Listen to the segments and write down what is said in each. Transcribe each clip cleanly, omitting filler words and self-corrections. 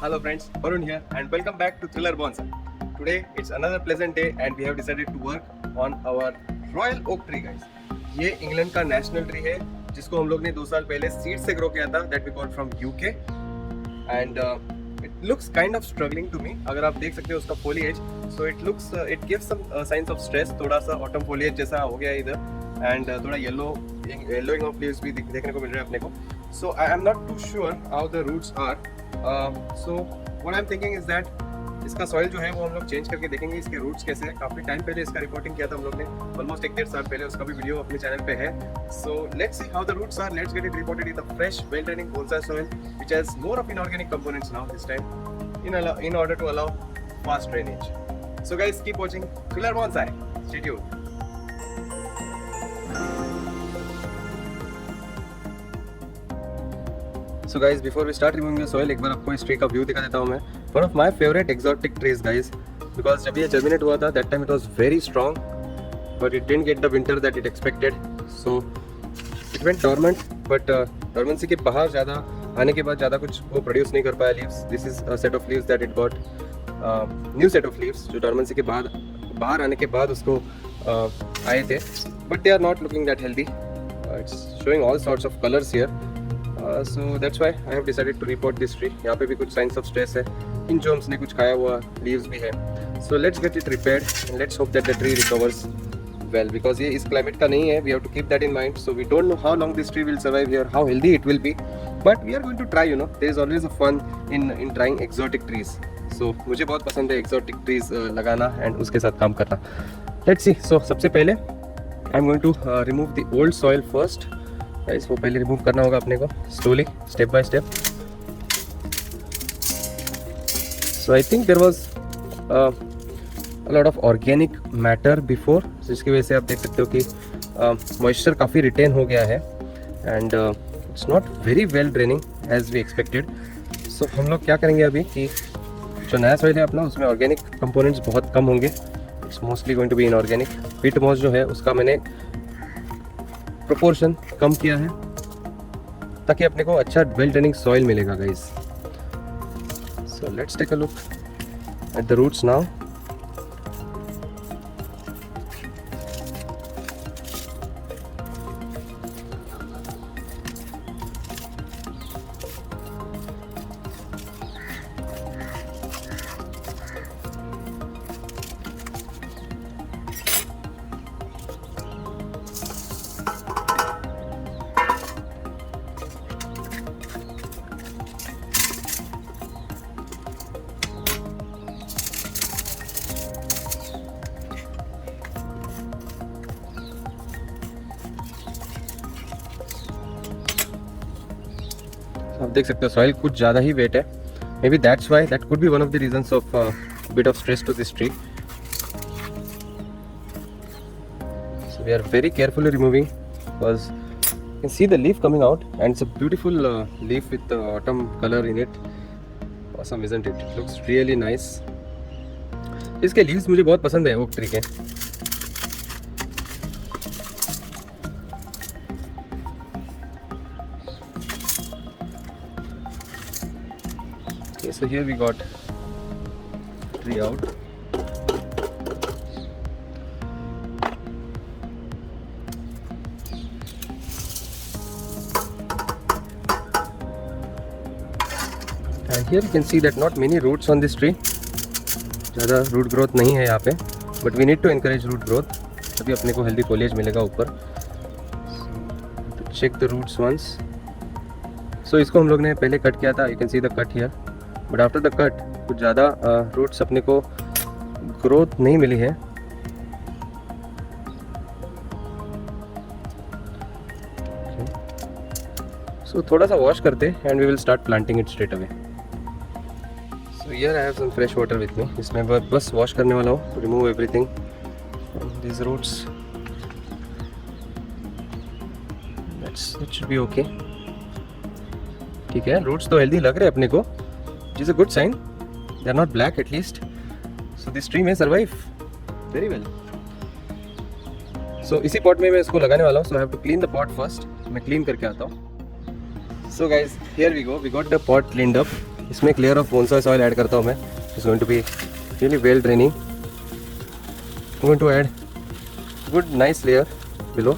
Hello friends, Varun here and welcome back to Thriller Bonsai. Today it's another pleasant day and we have decided to work on our Royal Oak tree guys. ये England का national tree है जिसको हम लोग ने 2 साल पहले seed से ग्रो किया था that we got from UK and it looks kind of struggling to me. अगर आप देख सकते हो उसका foliage, so it gives some signs of stress. थोड़ा सा autumn foliage जैसा हो गया है इधर and थोड़ा yellowing of leaves भी देखने को मिल रहा है अपने को. So I am not too sure how the roots are. So what I'm thinking is that इसका सॉइल जो है वो हम लोग चेंज करके देखेंगे इसके रूट्स कैसे हैं. काफ़ी टाइम पहले इसका रिपोर्टिंग किया था हम लोग ने, ऑलमोस्ट 1-1.5 साल पहले. उसका भी वीडियो अपने चैनल पे है. So let's see how the roots are. Let's get it repotted in the fresh well draining bonsai soil which has more of inorganic components now this time in order to allow fast drainage. So guys, keep watching Thriller Bonsai. Stay tuned. So guys, before we start removing the soil, एक बार आपको इस tree का view दिखा देता हूँ मैं. One of my favorite exotic trees guys, because जब ये germinate हुआ था, that time it was very strong, but it didn't get the winter that it expected, so it went dormant. But dormancy के बाहर ज़्यादा आने के बाद ज़्यादा कुछ वो produce नहीं कर पाया leaves. This is a set of leaves that it got, new set of leaves जो dormancy के बाद बाहर आने के बाद उसको आए थे, but they are not looking that healthy. It's showing all sorts of colors here. So that's why I have decided to report this tree. यहाँ पे भी कुछ signs of stress है. इन germs ने कुछ खाया हुआ leaves भी है. So let's get it repaired and let's hope that the tree recovers well, because ये इस climate का नहीं है. We have to keep that in mind. So we don't know how long this tree will survive here, how healthy it will be, but we are going to try. You know, there is always a fun in trying exotic trees. So मुझे बहुत पसंद है exotic trees लगाना and उसके साथ काम करना. Let's see. So सबसे पहले I'm going to remove the old soil first. Guys वो पहले रिमूव करना होगा अपने को slowly, step by step. So I think there was a lot of organic matter before, जिसकी वजह से आप देख सकते हो कि मॉइस्चर काफ़ी रिटेन हो गया है and it's not very well draining as we expected. So हम लोग क्या करेंगे अभी कि जो नया सॉइल है अपना, उसमें ऑर्गेनिक कंपोनेंट्स बहुत कम होंगे. It's mostly going to be inorganic. Peat moss जो है उसका मैंने प्रोपोर्शन कम किया है ताकि अपने को अच्छा वेल ड्रेनिंग सॉइल मिलेगा guys. So let's take a look at the roots now. आप देख सकते हो सॉइल कुछ ज़्यादा ही वेट है. Maybe that's why, that could be one of the reasons of bit of stress to this tree. So we are very carefully removing because you can see the leaf coming out and it's a beautiful leaf with autumn colour in it. Awesome isn't it? It looks really nice. इसके leaves मुझे बहुत पसंद है oak tree के. So here we got tree out. And here you can see that not many roots on this tree. ज़्यादा root growth नहीं है यहाँ पे, but we need to encourage root growth. तभी अपने को healthy foliage मिलेगा ऊपर. So check the roots once. So इसको हम लोग ने पहले कट किया था. You can see the cut here. But after the cut कुछ ज़्यादा रूट्स अपने को ग्रोथ नहीं मिली है. सो थोड़ा सा वॉश करते and we will start planting it straight away. So here I have some fresh water with me. इसमें बस वॉश करने वाला हूँ to remove everything from this roots. It should be okay. ठीक है, रूट्स तो हेल्दी लग रहे हैं अपने को. It is a good sign. They are not black at least. So this tree may survive very well. So इसी pot में मैं इसको लगाने वाला हूँ. So I have to clean the pot first. मैं clean करके आता हूँ. So guys, here we go. We got the pot cleaned up. इसमें एक layer of bonsai soil add करता हूँ मैं. It's going to be really well draining. Going to add good nice layer below,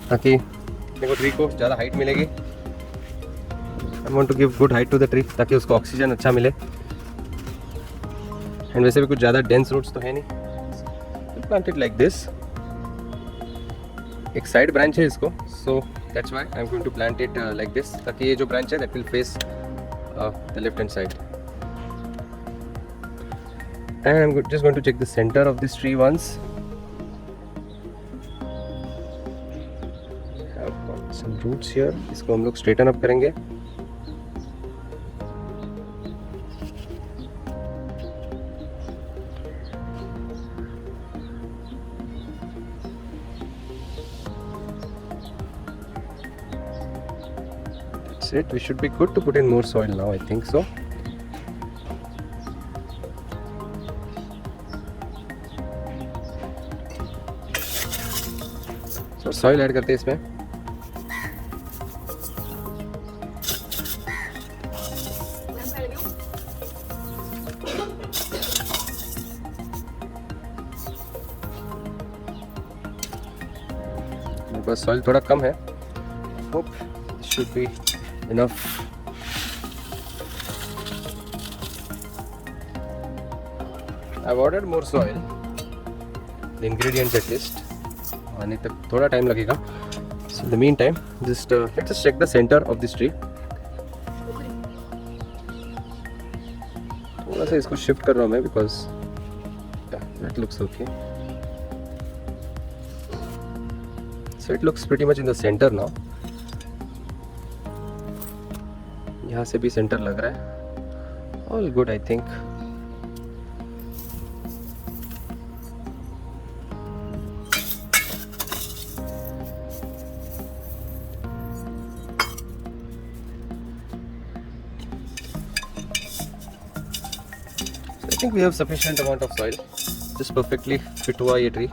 ताकि मेरे को ट्री को ज़्यादा हाइट मिलेगी. I want to give good height to the tree ताकि उसको ऑक्सीजन अच्छा मिले. एंड वैसे भी कुछ ज़्यादा डेंस रूट्स तो है नहीं. Plant it like this. एक साइड ब्रांच है इसको, so that's why I am going to plant it like this, ताकि ये जो ब्रांच है that will face the left hand side. And I am just going to check the centre of this tree once. Some roots here, इसको हम लोग straighten up करेंगे. That's it. We should be good to put in more soil now, I think so. So soil add करते हैं इसमें. बस soil थोड़ा कम है. Hope should be enough. I've ordered more soil, the ingredients at least. आने तक थोड़ा time लगेगा. So in the meantime, just let's just check the center of this tree. थोड़ा सा इसको शिफ्ट कर रहा हूँ मैं because that looks okay. So it looks pretty much in the center now. यहाँ से भी सेंटर लग रहा है. All good I think. I think we have sufficient amount of soil. Just perfectly fit हुआ ये ट्री.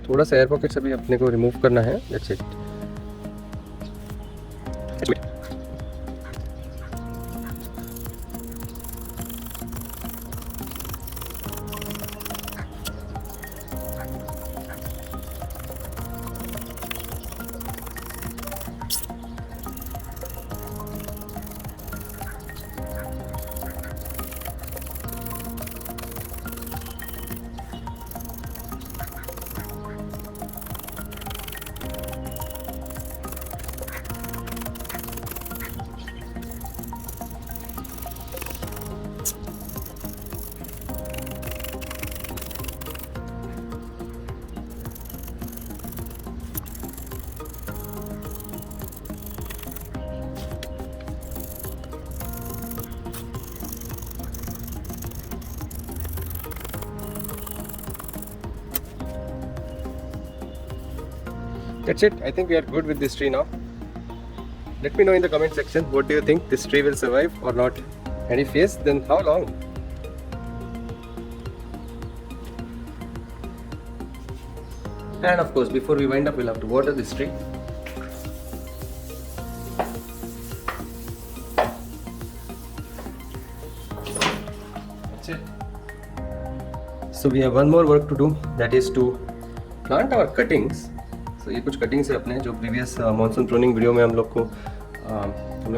थोड़ा सा एयर पॉकेट्स अभी अपने को रिमूव करना है. That's it. That's it. I think we are good with this tree now. Let me know in the comment section, what do you think, this tree will survive or not? And if yes, then how long? And of course, before we wind up, we'll have to water this tree. That's it. So we have one more work to do, that is to plant our cuttings. So ये कुछ cuttings है अपने जो previous monsoon pruning video में हम लोग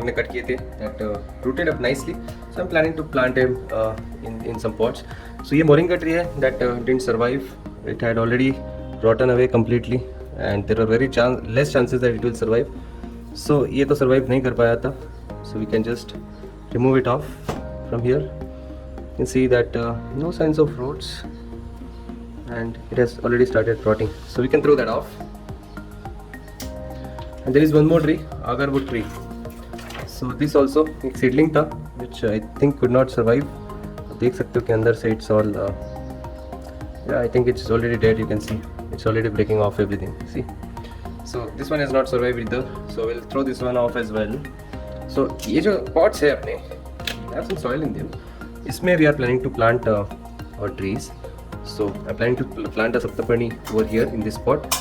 ने cut किए थे. That rooted up nicely. So I am planning to plant in some pots. So ये मोरिंगा ट्री है that didn't survive. It had already rotten away completely and there are very less chances that it will survive. So ये तो survive नहीं कर पाया था. So we can just remove it off from here. You can see that no signs of roots and it has already started rotting, so we can throw that off. And there is one more tree, agarwood tree. So this also एक seedling था which I think could not survive. देख सकते हो कि अंदर से it's all yeah, I think it's already dead. You can see it's already breaking off everything. See, so this one has not survived either, so we'll throw this one off as well. So ये जो pots है अपने, have some soil in them. इसमें we are planning to plant our trees. So I'm planning to plant a Saptaparni over here in this pot.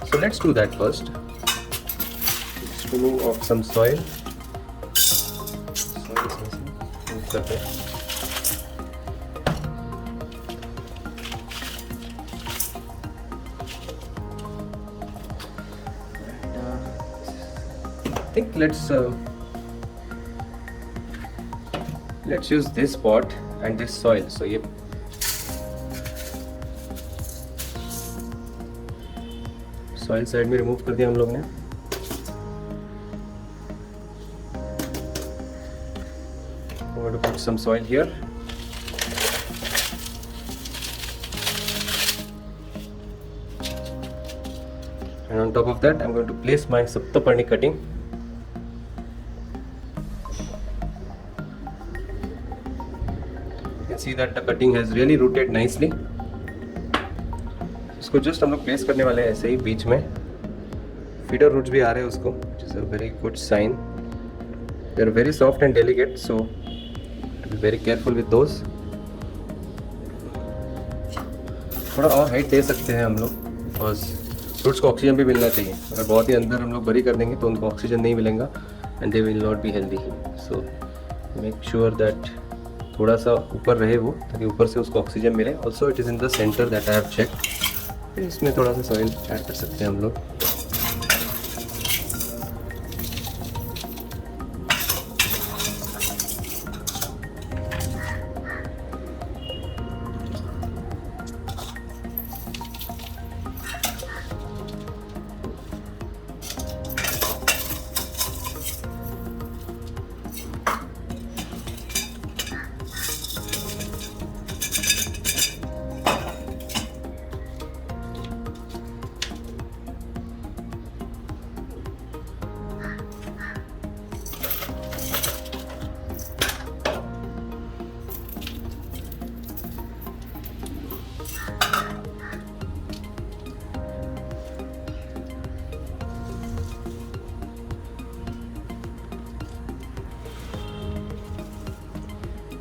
So let's do that first. Let's remove off some soil. Soil is missing. Move that way. I think let's use this pot and this soil. So ये soil side में remove कर दिया हम लोग ने. I'm going to put some soil here. And on top of that, I'm going to place my Saptaparni cutting. You can see that the cutting has really rooted nicely. इसको just हम लोग place करने वाले हैं ऐसे ही बीच में. Feeder roots भी आ रहे हैं उसको, which is a very good sign. They are very soft and delicate, so to be very careful with those. थोड़ा और हाइट दे सकते हैं हम लोग, बिकॉज फ्रूट्स को ऑक्सीजन भी मिलना चाहिए. अगर बहुत ही अंदर हम लोग बरी कर देंगे तो उनको ऑक्सीजन नहीं मिलेगा and they will not be healthy. So make sure that थोड़ा सा ऊपर रहे वो, ताकि ऊपर से उसको ऑक्सीजन मिले. Also it is in the centre that I have check. इसमें थोड़ा सा सॉइल ऐड कर सकते हैं हम लोग.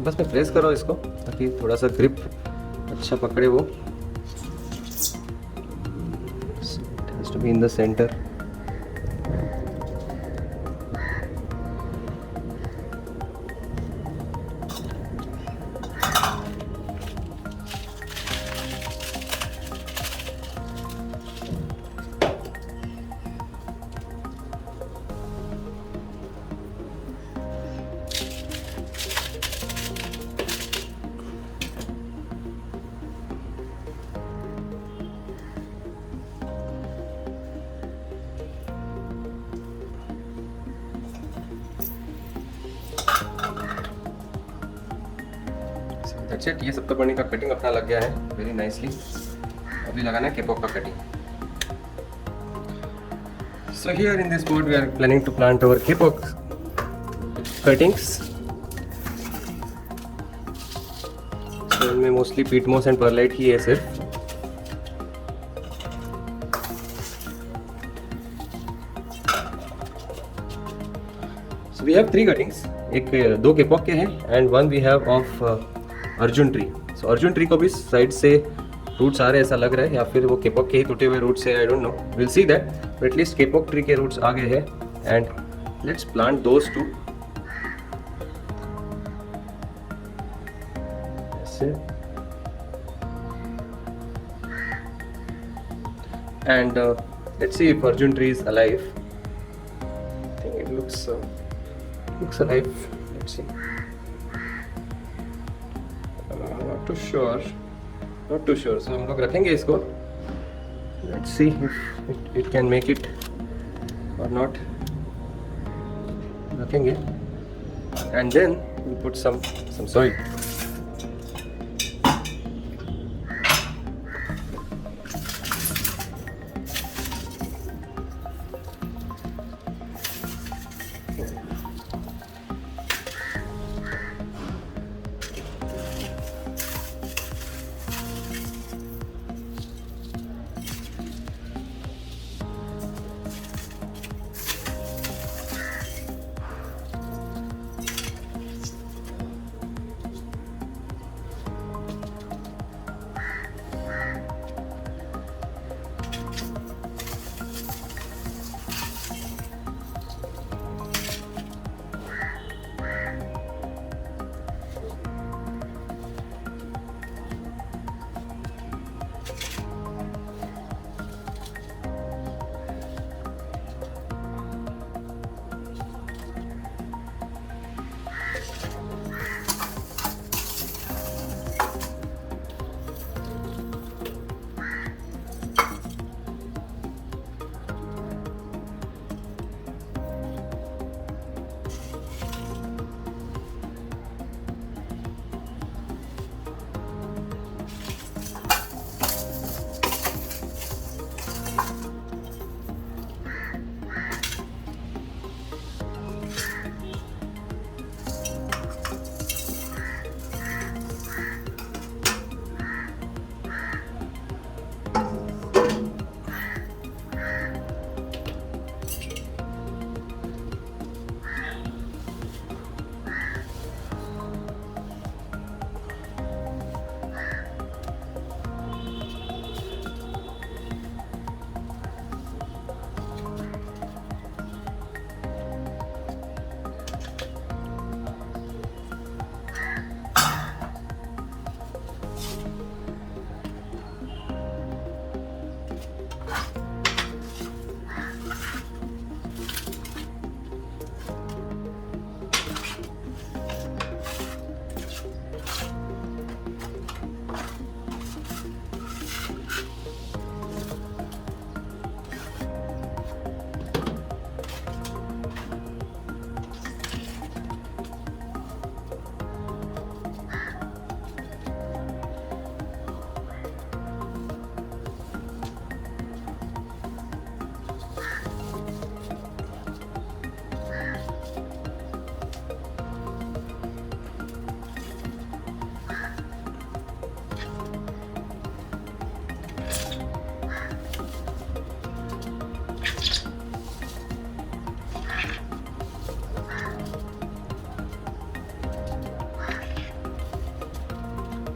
बस मैं प्रेस कर रहा हूँ इसको ताकि थोड़ा सा ग्रिप अच्छा पकड़े वो. It has to be in the center. That's it. ये सप्तापर्णी का कटिंग अपना लग गया है वेरी नाइसली. अभी लगाना है केपॉक का cutting. So here in this pot we are planning to plant our केपॉक cuttings. So इनमें मोस्टली पीट मोस एंड परलाइट ही है सिर्फ. So we have 3 cuttings. एक 2 केपॉक के हैं and 1 we have of Arjun tree. So Arjun tree को भी साइड से रूट्स आ रहे ऐसा लग रहा है, या फिर वो केपॉक के ही टूटे हुए रूट्स है, I don't know. Will see that, but at least kapok tree के रूट्स आ गए हैं. And let's plant those too. ऐसे. And let's see if Arjun tree is alive. I think it looks alive. Let's see. Not too sure. So हम लोग रखेंगे इसको. Let's see if it can make it or not. रखेंगे. And then we'll put some soil.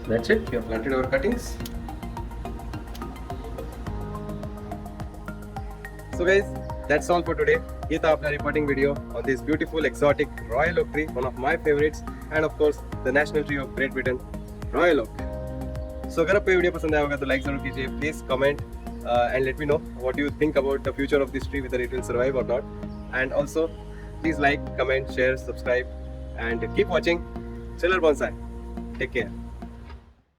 That's it. We have planted our cuttings. So guys, that's all for today. ये था अपना reporting video on this beautiful exotic Royal Oak tree, one of my favorites, and of course the national tree of Great Britain, Royal Oak. So अगर आपको ये video पसंद आया होगा तो लाइक जरूर कीजिए. Please comment and let me know what you think about the future of this tree, whether it will survive or not. And also, please like, comment, share, subscribe, and keep watching Chiller Bonsai. Take care.